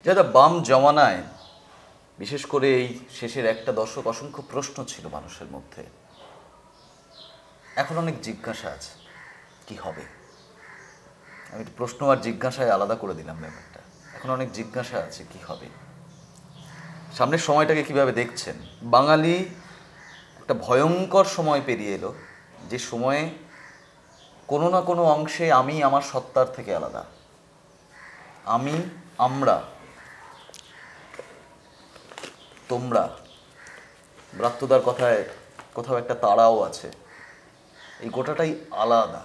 যারা বাম জমানায় বিশেষ করে এই শেষের একটা দশক অসংখ্য প্রশ্ন ছিল মানুষের মধ্যে। এখন অনেক জিজ্ঞাসা আছে কি হবে। আমি প্রশ্ন আর জিজ্ঞাসায় আলাদা করে দিলাম ব্যাপারটা। এখন অনেক জিজ্ঞাসা আছে কি হবে, সামনের সময়টাকে কিভাবে দেখছেন। বাঙালি একটা ভয়ঙ্কর সময় পেরিয়ে এলো, যে সময়ে কোনো না কোনো অংশে আমি আমার সত্তার থেকে আলাদা। আমি, আমরা, তোমরা, ব্রাত্যদার কথায় কোথাও একটা তারাও আছে। এই গোটাটাই আলাদা।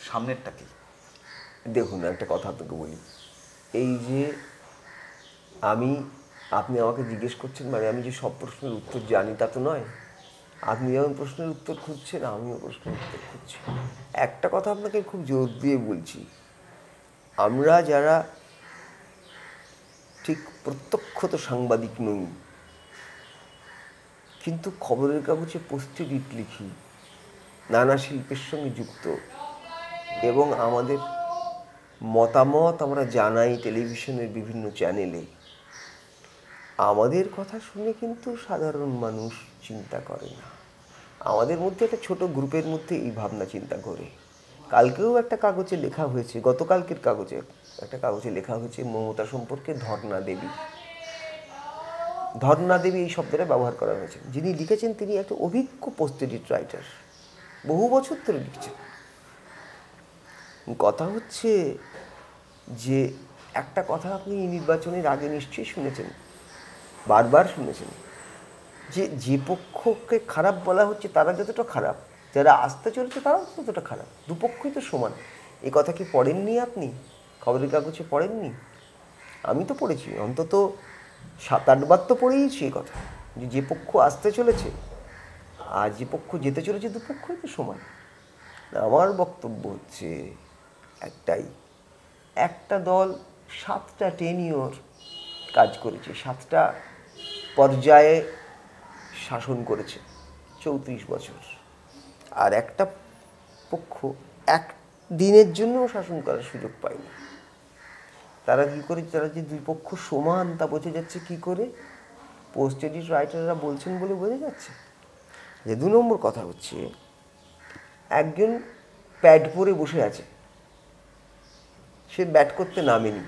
সামনেরটা কি? দেখুন, একটা কথা আপনাকে বলি। এই যে আপনি আমাকে জিজ্ঞেস করছেন, মানে আমি যে সব প্রশ্নের উত্তর জানি তা তো নয়। আপনি যেমন প্রশ্নের উত্তর খুঁজছেন, আমিও প্রশ্নের উত্তর খুঁজছি। একটা কথা আপনাকে খুব জোর দিয়ে বলছি, আমরা যারা ঠিক প্রত্যক্ষত সাংবাদিক নই, কিন্তু খবরের কাগজে পোস্টেড ইট লিখি, নানা শিল্পের সঙ্গে যুক্ত, এবং আমাদের মতামত আমরা জানাই টেলিভিশনের বিভিন্ন চ্যানেলে, আমাদের কথা শুনে কিন্তু সাধারণ মানুষ চিন্তা করে না। আমাদের মধ্যে একটা ছোট গ্রুপের মধ্যে এই ভাবনা চিন্তা করে। কালকেও একটা কাগজে লেখা হয়েছে, গতকালকের কাগজে একটা কাগজে লেখা হয়েছে মমতা সম্পর্কে ধর্ণা দেবী। ধর্ণা দেবী এই শব্দটা ব্যবহার করা হয়েছে। যিনি লিখেছেন তিনি একটা অভিজ্ঞ পোস্ট এডিট রাইটার, বহু বছর ধরে লিখছেন। কথা হচ্ছে যে একটা কথা আপনি নির্বাচনের আগে নিশ্চয়ই শুনেছেন, বারবার শুনেছেন, যে যে পক্ষকে খারাপ বলা হচ্ছে তারা যতটা খারাপ, যারা আসতে চলছে তারাও ততটা খারাপ। দুপক্ষই তো সমান। এই কথা কি পড়েননি আপনি? খবরের কাগজে পড়েননি? আমি তো পড়েছি, অন্তত 7-8 বার তো পড়েইছি এই কথা, যে যে পক্ষ আসতে চলেছে আর যে পক্ষ যেতে চলেছে দুপক্ষই তো সমান। আমার বক্তব্য হচ্ছে একটাই, একটা দল 7টা টেনিওর কাজ করেছে, 7টা পর্যায়ে শাসন করেছে 34 বছর, আর একটা পক্ষ এক দিনের জন্যও শাসন করার সুযোগ পায়নি। তারা কী করে, তারা যে দুই পক্ষ সমান তা বোঝা যাচ্ছে কি করে? পোস্ট এডিট রাইটাররা বলছেন বলে বোঝা যাচ্ছে। যে 2 নম্বর কথা হচ্ছে, একজন প্যাড পরে বসে আছে, সে ব্যাট করতে নামেনি।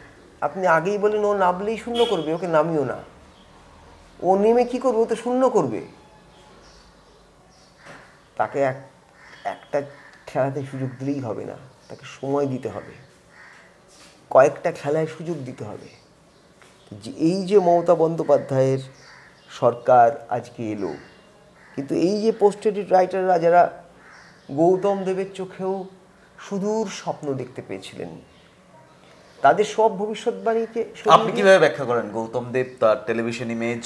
আপনি আগেই বলেন ও নামলেই শূন্য করবে, ওকে নামিও না। ও নেমে কী করবে? ও তো শূন্য করবে। তাকে একটা খেলাতে সুযোগ দিলেই হবে না, তাকে সময় দিতে হবে, কয়েকটা খেলায় সুযোগ দিতে হবে। যে এই যে মমতা বন্দ্যোপাধ্যায়ের সরকার আজকে এলো, কিন্তু এই যে পোস্ট এডিট রাইটাররা যারা গৌতম দেবের চোখেও সুদূর স্বপ্ন দেখতে পেয়েছিলেন, তাদের সব ভবিষ্যৎবাণীকে আপনি কিভাবে ব্যাখ্যা করেন গৌতম দেব, তার টেলিভিশন ইমেজ,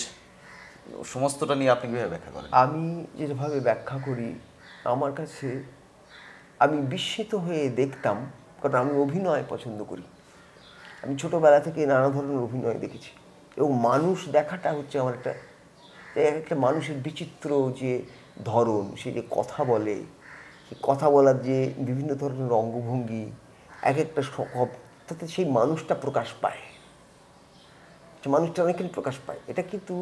সমস্তটা নিয়ে আপনি কিভাবে ব্যাখ্যা করেন? আমি যেভাবে ব্যাখ্যা করি, আমার কাছে আমি বিস্মিত হয়ে দেখতাম, কারণ আমি অভিনয় পছন্দ করি। আমি ছোটোবেলা থেকে নানা ধরনের অভিনয় দেখেছি, এবং মানুষ দেখাটা হচ্ছে আমার একটা মানুষের বিচিত্র যে ধরন, সে যে কথা বলে, সে কথা বলার যে বিভিন্ন ধরনের অঙ্গভঙ্গি, এক একটা তাতে সেই মানুষটা প্রকাশ পায়, সে মানুষটা অনেকখানি প্রকাশ পায়। এটা কিন্তু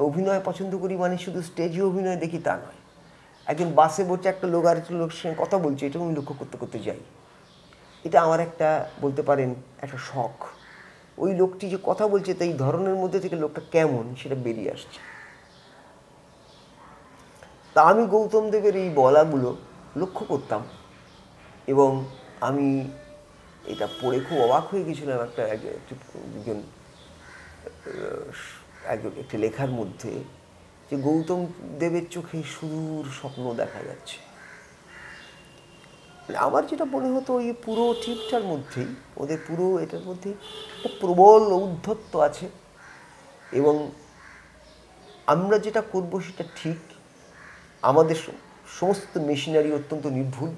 অভিনয় পছন্দ করি মানে শুধু স্টেজে অভিনয় দেখি তা নয়। একদিন বাসে বসে একটা লোক আর একটা লোকের সঙ্গে কথা বলছে, এটা আমি লক্ষ্য করতে করতে যাই। এটা আমার একটা, বলতে পারেন, একটা শখ। ওই লোকটি যে কথা বলছে তাই ধরনের মধ্যে থেকে লোকটা কেমন সেটা বেরিয়ে আসছে। তা আমি গৌতম দেবের এই বলাগুলো লক্ষ্য করতাম, এবং আমি এটা পড়ে খুব অবাক হয়ে গেছিলাম। একটি লেখার মধ্যে যে গৌতম দেবের চোখে সুদূর স্বপ্ন দেখা যাচ্ছে। আমার যেটা মনে হতো, ওই পুরো ট্রিপটার মধ্যেই, ওদের পুরো এটার মধ্যেই একটা প্রবল ঔদ্ধত্য আছে, এবং আমরা যেটা করব সেটা ঠিক। আমাদের সমস্ত মেশিনারি অত্যন্ত নির্ভুল,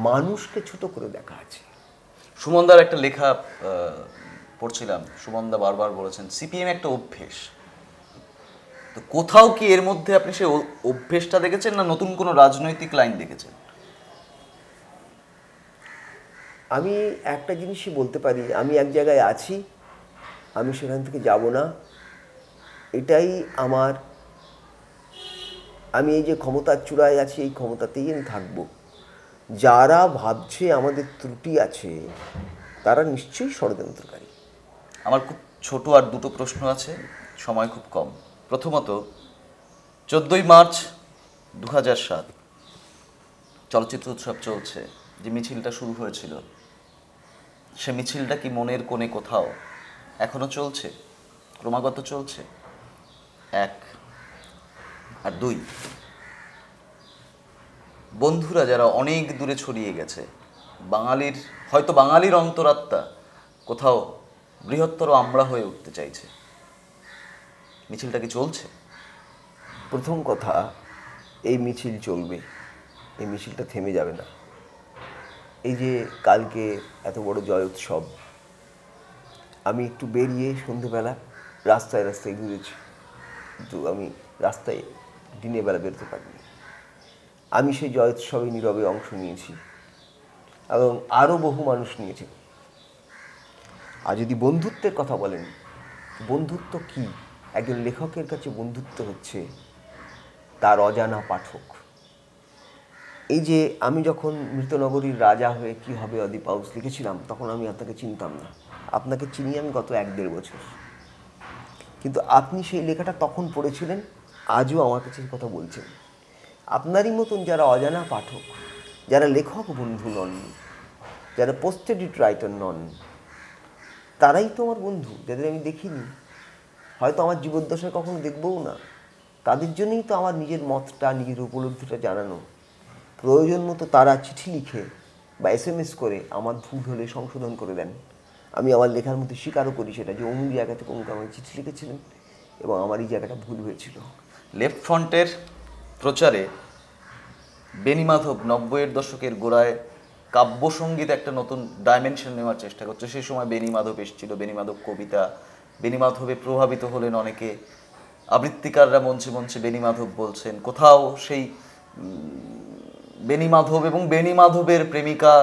মানুষকে ছোট করে দেখা আছে। সুমনদার একটা লেখা পড়ছিলাম, সুমনদা বারবার বলেছেন সিপিএম একটা অভ্যেস। তো কোথাও কি এর মধ্যে আপনি সেই অভ্যেসটা দেখেছেন, না নতুন কোনো রাজনৈতিক লাইন দেখেছেন? আমি একটা জিনিসই বলতে পারি, আমি এক জায়গায় আছি, আমি সেখান থেকে যাব না, এটাই আমার, আমি এই যে ক্ষমতার চূড়ায় আছি এই ক্ষমতাতেই আমি থাকবো। যারা ভাবছে আমাদের ত্রুটি আছে তারা নিশ্চয়ই ষড়যন্ত্রকারী। আমার খুব ছোট আর দুটো প্রশ্ন আছে, সময় খুব কম। প্রথমত, 14ই মার্চ 2007 চলচ্চিত্র উৎসব চলছে, যে মিছিলটা শুরু হয়েছিল, সে মিছিলটা কি মনের কোণে কোথাও এখনো চলছে, ক্রমাগত চলছে? এক। আর দুই, বন্ধুরা যারা অনেক দূরে ছড়িয়ে গেছে, বাঙালির, হয়তো বাঙালির অন্তরাত্মা কোথাও বৃহত্তর আমরা হয়ে উঠতে চাইছে, মিছিলটা কি চলছে? প্রথম কথা, এই মিছিল চলবে, এই মিছিলটা থেমে যাবে না। এই যে কালকে এত বড় জয় উৎসব, আমি একটু বেরিয়ে সন্ধেবেলা রাস্তায় রাস্তায় ঘুরেছি, কিন্তু আমি রাস্তায় দিনের বেলা বেরোতে পারিনি। আমি সেই জয় উৎসবে নীরবে অংশ নিয়েছি এবং আরও বহু মানুষ নিয়েছে। আর যদি বন্ধুত্বের কথা বলেন, বন্ধুত্ব কি? একজন লেখকের কাছে বন্ধুত্ব হচ্ছে তার অজানা পাঠক। এই যে আমি যখন মৃতনগরীর রাজা হয়ে কি হবে অদিপাউস লিখেছিলাম, তখন আমি আপনাকে চিনতাম না। আপনাকে চিনি আমি গত 1-1.5 বছর, কিন্তু আপনি সেই লেখাটা তখন পড়েছিলেন, আজও আমার কাছে কথা বলছেন। আপনারই মতন যারা অজানা পাঠক, যারা লেখক বন্ধু নন, যারা পোস্ট এডিট রাইটার নন, তারাই তো আমার বন্ধু, যাদের আমি দেখিনি, হয়তো আমার জীবদ্দশায় কখনো দেখবও না। তাদের জন্যই তো আমার নিজের মতটা, নিজের উপলব্ধিটা জানানো। প্রয়োজন মতো তারা চিঠি লিখে বা SMS করে আমার ভুল হলে সংশোধন করে দেন। আমি আমার লেখার মধ্যে স্বীকারও করি সেটা, যে অমুক জায়গা থেকে অমুক আমাকে চিঠি লিখেছিলেন এবং আমার এই জায়গাটা ভুল হয়েছিল। লেফট ফ্রন্টের প্রচারে বেনি মাধব 90-এর দশকের গোড়ায় কাব্যসঙ্গীত একটা নতুন ডাইমেনশন নেওয়ার চেষ্টা করছে। সেই সময় বেনি মাধব এসেছিল, বেনি মাধব কবিতা, বেনি মাধবে প্রভাবিত হলেন অনেকে, আবৃত্তিকাররা মঞ্চে মঞ্চে বেনি মাধব বলছেন। কোথাও সেই বেনি মাধব এবং বেনি মাধবের প্রেমিকা,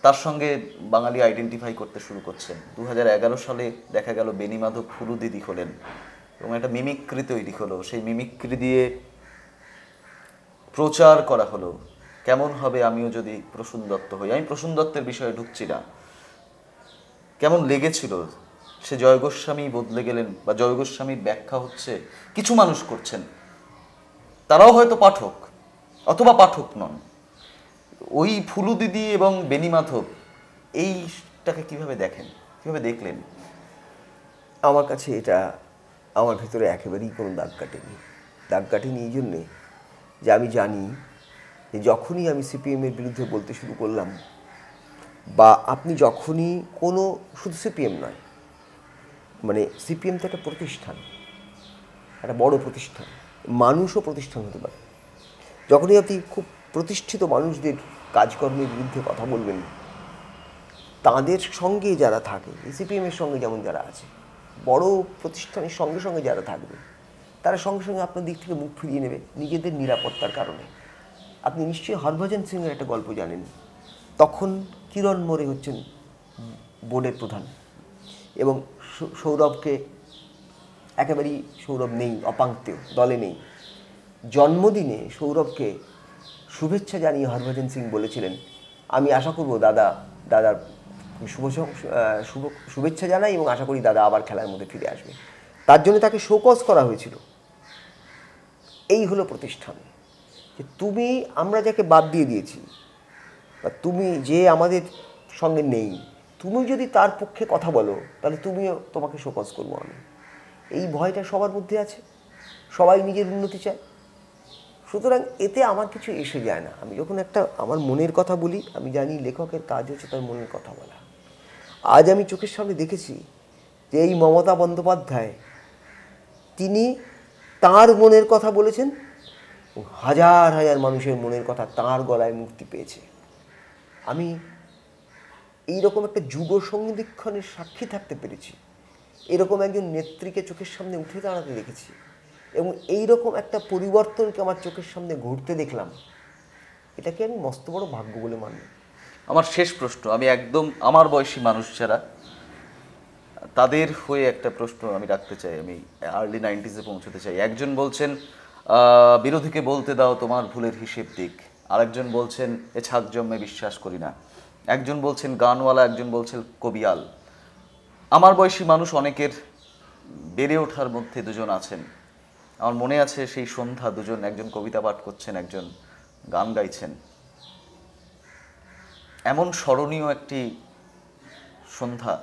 তার সঙ্গে বাঙালি আইডেন্টিফাই করতে শুরু করছেন। 2011 সালে দেখা গেল বেনি মাধব ফুলু দিদি হলেন এবং একটা মিমিক্রি তৈরি হলো। সেই মিমিক্রি দিয়ে প্রচার করা হলো, কেমন হবে আমিও যদি প্রসূন দত্ত হই। আমি প্রসূন দত্তের বিষয়ে ঢুকছি না। কেমন লেগেছিল? সে জয় গোস্বামী বদলে গেলেন, বা জয় গোস্বামীর ব্যাখ্যা হচ্ছে কিছু মানুষ করছেন, তারাও হয়তো পাঠক অথবা পাঠক নন। ওই ফুলু দিদি এবং বেনি মাধব, এইটাকে কিভাবে দেখেন, কিভাবে দেখলেন? আমার কাছে এটা, আমার ভেতরে একেবারেই কোনো দাগ কাটেনি। দাগ কাটেনি এই জন্যে যে আমি জানি যে যখনই আমি CPM-এর বিরুদ্ধে বলতে শুরু করলাম, বা আপনি যখনই কোনো, শুধু CPM নয়, মানে CPM তো একটা প্রতিষ্ঠান, একটা বড় প্রতিষ্ঠান, মানুষও প্রতিষ্ঠান হতে পারে। যখনই আপনি খুব প্রতিষ্ঠিত মানুষদের কাজকর্মের বিরুদ্ধে কথা বলবেন, তাদের সঙ্গে যারা থাকে, CPM-এর সঙ্গে যেমন যারা আছে, বড় প্রতিষ্ঠানের সঙ্গে সঙ্গে যারা থাকবে, তারা সঙ্গে সঙ্গে আপনার দিক থেকে মুখ ফিরিয়ে নেবে নিজেদের নিরাপত্তার কারণে। আপনি নিশ্চয়ই হরভজন সিংয়ের একটা গল্প জানেন। তখন কিরণ মোরে হচ্ছেন বোর্ডের প্রধান এবং সৌরভকে, একেবারেই সৌরভ নেই, অপাঙ্ক্তেয়, দলে নেই। জন্মদিনে সৌরভকে শুভেচ্ছা জানিয়ে হরভজন সিং বলেছিলেন, আমি আশা করব দাদার শুভেচ্ছা জানাই এবং আশা করি দাদা আবার খেলার মধ্যে ফিরে আসবে। তার জন্য তাকে শোকজ করা হয়েছিল। এই হলো প্রতিষ্ঠান, যে তুমি, আমরা যাকে বাদ দিয়ে দিয়েছি, বা তুমি যে আমাদের সঙ্গে নেই, তুমি যদি তার পক্ষে কথা বলো তাহলে তুমিও, তোমাকে শোকজ করবো আমি। এই ভয়টা সবার মধ্যে আছে, সবাই নিজের উন্নতি চায়। সুতরাং এতে আমার কিছু এসে যায় না। আমি যখন একটা আমার মনের কথা বলি, আমি জানি লেখকের কাজ হচ্ছে তার মনের কথা বলা। আজ আমি চোখের সামনে দেখেছি যে এই মমতা বন্দ্যোপাধ্যায়, তিনি তার মনের কথা বলেছেন, হাজার হাজার মানুষের মনের কথা তার গলায় মুক্তি পেয়েছে। আমি এইরকম একটা যুগ সন্ধিক্ষণের সাক্ষী থাকতে পেরেছি, এরকম একজন নেত্রীকে চোখের সামনে উঠে দাঁড়াতে দেখেছি এবং এইরকম একটা পরিবর্তনকে আমার চোখের সামনে ঘটতে দেখলাম। এটাকে আমি মস্ত বড় ভাগ্য বলে মানি। আমার শেষ প্রশ্ন, আমি একদম আমার বয়সী মানুষ যারা, তাদের হয়ে একটা প্রশ্ন আমি রাখতে চাই। আমি আর্লি 90s পৌঁছতে চাই। একজন বলছেন বিরোধীকে বলতে দাও তোমার ভুলের হিসেব দিক, আরেকজন বলছেন এ ছাগ জন্মে বিশ্বাস করি না, একজন বলছেন গানওয়ালা, একজন বলছেন কবিয়াল। আমার বয়সী মানুষ অনেকের বেড়ে ওঠার মধ্যে দুজন আছেন। আমার মনে আছে সেই সন্ধ্যা, দুজন, একজন কবিতা পাঠ করছেন, একজন গান গাইছেন। এমন স্মরণীয় একটি সন্ধ্যা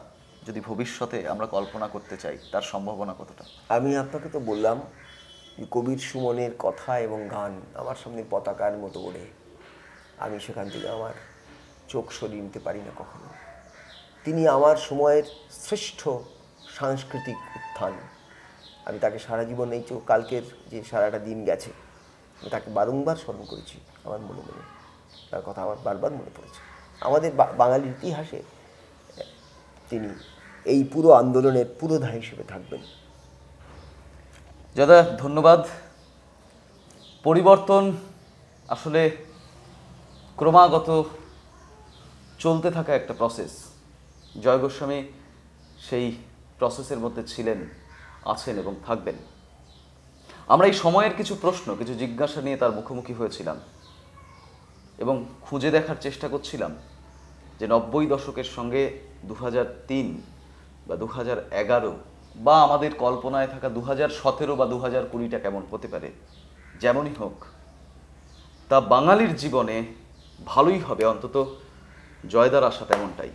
যদি ভবিষ্যতে আমরা কল্পনা করতে চাই, তার সম্ভাবনা কতটা? আমি আপনাকে তো বললাম যে কবির সুমনের কথা এবং গান আমার সামনে পতাকার মতো ওড়ে, আমি সেখান থেকে আমার চোখ সরিয়ে নিতে পারি না কখনো। তিনি আমার সময়ের শ্রেষ্ঠ সাংস্কৃতিক উত্থান। আমি তাকে সারা জীবন, এই কালকের যে সারাটা দিন গেছে, আমি তাকে বারংবার স্মরণ করেছি আমার মনে মনে। তার কথা আমার বারবার মনে পড়েছে। আমাদের বাঙালির ইতিহাসে তিনি এই পুরো আন্দোলনের পুরোধা হিসেবে থাকবেন। দাদা ধন্যবাদ। পরিবর্তন আসলে ক্রমাগত চলতে থাকা একটা প্রসেস। জয় গোস্বামী সেই প্রসেসের মধ্যে ছিলেন, আছেন এবং থাকবেন। আমরা এই সময়ের কিছু প্রশ্ন, কিছু জিজ্ঞাসা নিয়ে তার মুখোমুখি হয়েছিলাম এবং খুঁজে দেখার চেষ্টা করছিলাম যে 90 দশকের সঙ্গে 2003 বা 2011 বা আমাদের কল্পনায় থাকা 2017 বা 2020টা কেমন হতে পারে। যেমনই হোক, তা বাঙালির জীবনে ভালোই হবে, অন্তত জয়দার আশা তেমনটাই।